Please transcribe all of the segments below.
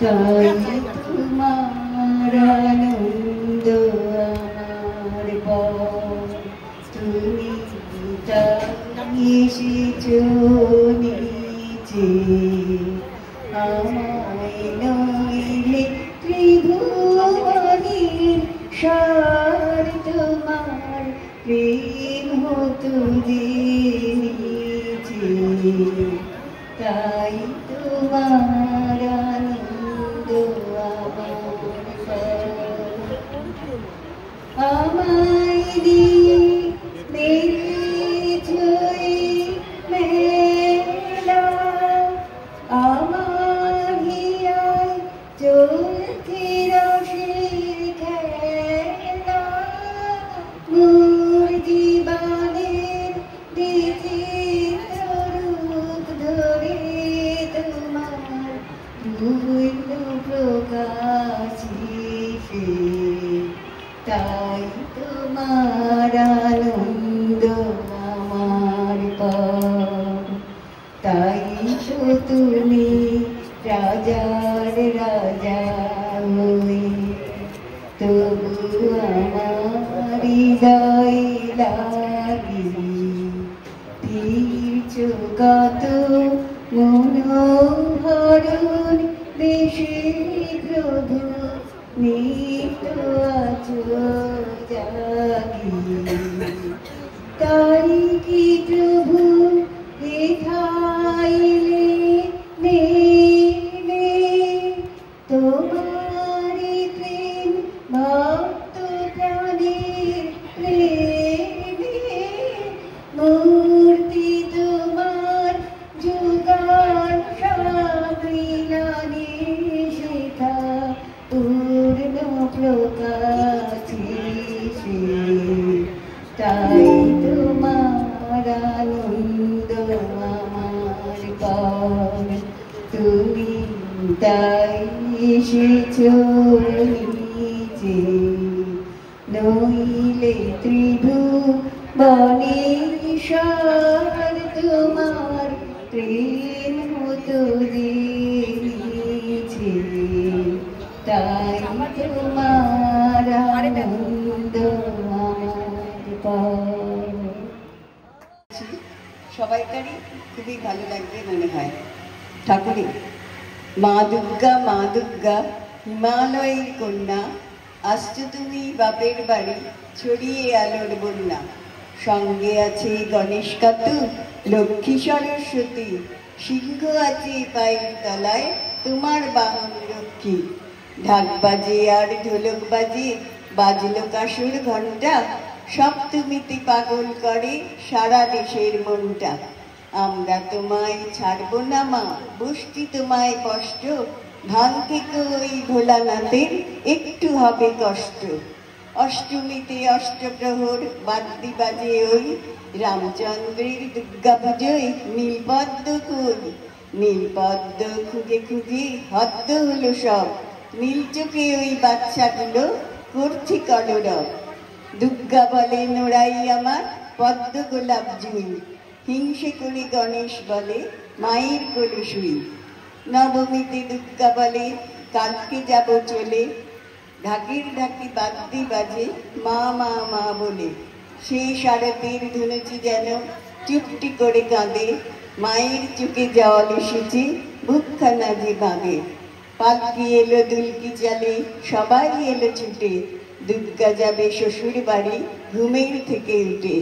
তাই তোমার আনন্দ আমার পর, তুমি তাই এসেছো নিচে, আমায় নইলে ত্রিভুবনের সার তোমার প্রেম হতো যে নিচে, তাই তোমার আনন্দ আমায় দিয়ে মেরেছো মেলা, আমার হিয়ায় চলছে রসের খেলা, মোর জীবনের বিচিত্র রূপ ধরে তোমার পূর্ণ প্রকাশে, তাই তোমার আনন্দ আমার পর, তাই তো তুমি রাজার রাজা হয়ে তবু আমার হৃদয় লাগি দিয়েছ কত মনোহরণ দেশে প্রভু নিত্য আছো জাগি, তাই কি প্রভু দেখাইলে নেবে তোমার প্রেম ভক্ত প্রাণের প্রেমে, মূর্তি তোমার যুগান সামিলানে শেখা পূর্ণ প্রকাশে, তাই তোমার আনন্দ আমার পর, তুমি তাই এসেছো নিচে, নইলে ত্রিভুবনের সার তোমার প্রেম হতো যে নিচে, তাই তোমার আনন্দ আমার পর। সবাইকারই খুবই ভালো লাগবে মনে হয়। ঠাকুরের মা দুর্গা হিমালয়ের কন্যা, আসছো তুমি বাপের বাড়ি ছড়িয়ে আলোর বন্যা, সঙ্গে আছে গণেশ কাতু লক্ষ্মী সরস্বতী, সিংহ আছে পায়ের তলায় তোমার বাহন লক্ষ্মী, ঢাক বাজে আর ঢোলক বাজে বাজলো কাসুর ঘণ্টা, সপ্তমীতে পাগল করে সারা দেশের মনটা, আমরা তোমায় ছাড়বো না মা বুঝতি তোমায় কষ্ট, ভাঙতে ওই ভোলানাথের একটু হবে কষ্ট, অষ্টমীতে অষ্টপ্রহর বাদ্যি বাজে ওই রামচন্দ্রের দুর্গা পুজোয় নীলপদ্ম কই, নীলপদ্ম খুঁজে খুঁজে হদ্দ হলো সব, নীল চোখে ওই বাচ্চাগুলো করছে কলরব, দুর্গা বলে নোড়াই আমার পদ্ম গোলাপ জুই, হিংসে করে গণেশ বলে মায়ের কোলে শুই, নবমীতে দুর্গা বলে কালকে যাব চলে, ঢাকির ঢাকি বাদ্যি বাজে মা মা মা বলে, সেই সারতির ধুনেছি যেন চুপটি করে কাঁদে, মায়ের চোখে জল এসেছে বুকখানা যে বাঁধে, পালকি এলো দুলকি চালে সবাই এলো ছুটে, দুর্গা যাবে শ্বশুর বাড়ি ঘুমের থেকে উঠে,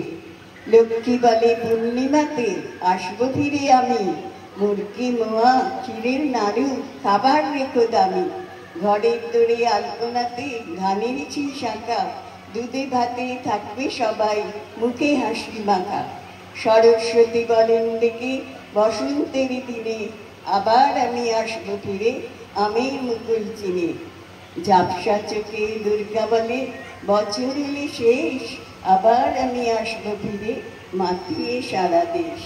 লক্ষ্মী বলে পূর্ণিমাতে আসবো ফিরে আমি, মুরগি মোয়া ক্ষীরের নাড়ু খাবার রেখো দামি, ঘরের দোরে আলপনাতে ধানের ছিল শাঁখা, দুধে ভাতে থাকবে সবাই মুখে হাসি মাখা, সরস্বতী বলেন ডেকে বসন্তের দিনে আবার আমি আসবো ফিরে আমের মুকুল চিনে, ঝাপসা চোখে দুর্গা বলে বছর এলে শেষ আবার আমি আসবো ফিরে মাতিয়ে সারা দেশ।